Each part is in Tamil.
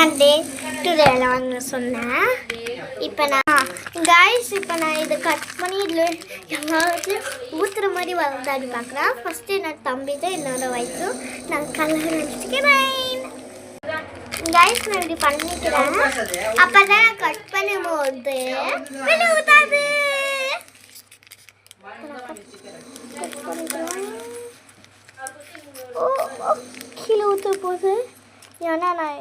நான் டே 2 வாங்க சொன்னேன். இப்போ நான் இதை கட் பண்ணி இதில் எதாவது ஊற்றுற மாதிரி வளர்ந்தாடி பார்க்குறேன். ஃபஸ்ட்டு என்னோட தம்பி தான் என்னோட வயசும் நான் கலர் வச்சுக்கிறேன். நான் இப்படி பண்ணிக்கிறேன். அப்போ தான் நான் கட் பண்ணும்போது வெளியே ஊற்றாது. கீழே ஊற்ற போகுது. ஏன்னா நான்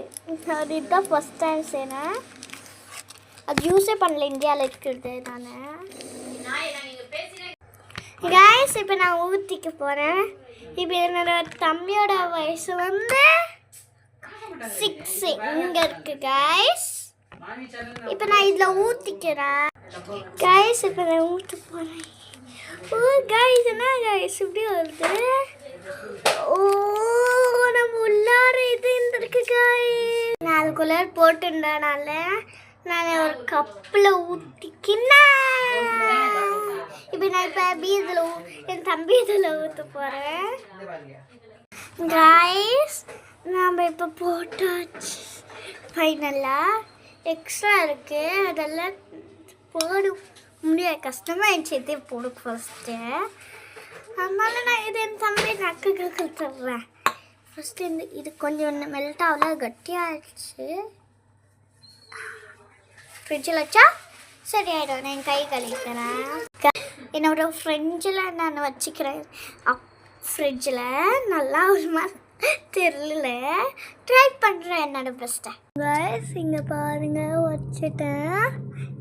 இதுதான் ஃபஸ்ட் டைம் செய்கிறேன். அது யூஸே பண்ணல, இந்தியாவில் இருக்கிறது தானே. கைஸ் இப்போ நான் ஊற்றிக்க போகிறேன். இப்போ என்னோட தம்பியோட வயசு வந்து 6 இங்கே இருக்கு கைஸ். இப்போ நான் இதில் ஊற்றிக்கிறேன் கைஸ். இப்போ நான் ஊற்ற போகிறேன். ஓ கைஸ், என்ன கைஸ் இப்படி வருது? ஓ நம்ம உள்ளார இது இருக்கு கைஸ். நான் அதுக்குள்ளே போட்டுருந்தனால நான் ஒரு கப்பில் ஊற்றிக்கினேன். இப்போ நான் இதில் என் தம்பி இதில் ஊற்ற போகிறேன் கைஸ். நாம் இப்போ போட்டாச்சு. ஃபைனலாக எக்ஸ்ட்ரா இருக்குது, அதெல்லாம் போட முடியாது, கஷ்டமாகிடுச்சு. இதே போடும் ஃபஸ்ட்டு. அதனால நான் இது என் தம்பி நக்குக்கு கொடுத்துட்றேன். ஃபஸ்ட்டு இது கொஞ்சம் மெல்ட் ஆகல, கட்டியாகிடுச்சு. ஃப்ரிட்ஜில் வச்சா சரி ஆகிடும். நான் என் கை கழிக்கிறேன். என்னோட ஃப்ரிட்ஜில் நான் வச்சுக்கிறேன். ஃப்ரிட்ஜில் நல்லா ஒரு மாதிரி தெரியல, ட்ரை பண்ணுறேன் என்னோட பெஸ்ட்டை. கைஸ் இங்கே பாருங்கள், வச்சுட்டேன்.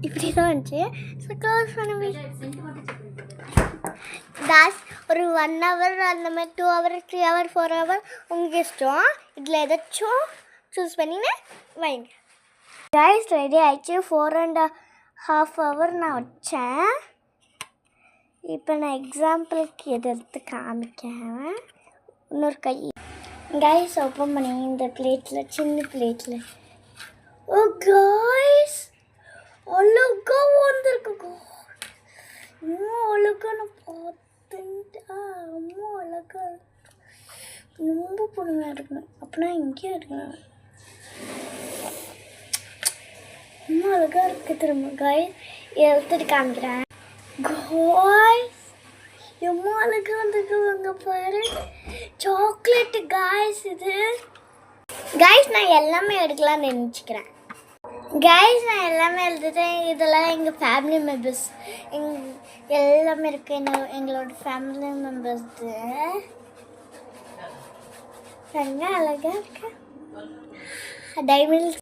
இப்படி தான் வந்துச்சு. ஸோ க்ளோஸ் பண்ணுவேன். கைஸ் ஒரு 1 hour அந்த மாதிரி 2 hour 3 hour 4 hour உங்களுக்கு இஷ்டம். இதில் ஏதாச்சும் சூஸ் பண்ணின்னு வைங்க. கைஸ் ரெடி ஆகிடுச்சு. 4.5 hour நான் வச்சேன். இப்போ நான் எக்ஸாம்பிளுக்கு எடுத்து காமிக்கிறேன். இன்னொரு கை கைஸ் ஓப்பன் பண்ணி இந்த பிளேட்டில், சின்ன பிளேட்டில். ஓ கைஸ் அழகா வந்திருக்கு. இன்னும் அழகா நான் பார்த்துட்டா. ரொம்ப அழகா, ரொம்ப பொறுமையாக இருக்கணும். அப்படின்னா இங்கேயே இருக்கணும். ரொம்ப அழகாக இருக்குது. திரும்ப கைஸ் எடுத்துட்டு காமிக்கிறேன். கைஸ் எவ்வளோ அழகாக வந்துருக்குங்க பாரு. சாக்லேட்டு கைஸ் இது. கைஸ் நான் எல்லாமே எடுக்கலாம்னு நினச்சிக்கிறேன். கைஸ் நான் எல்லாமே எழுதுட்டேன். இதெல்லாம் எங்கள் ஃபேமிலி மெம்பர்ஸ் எல்லாமே இருக்குது. எங்களோட ஃபேமிலி மெம்பர்ஸு அழகாக இருக்கு. டைமண்ட்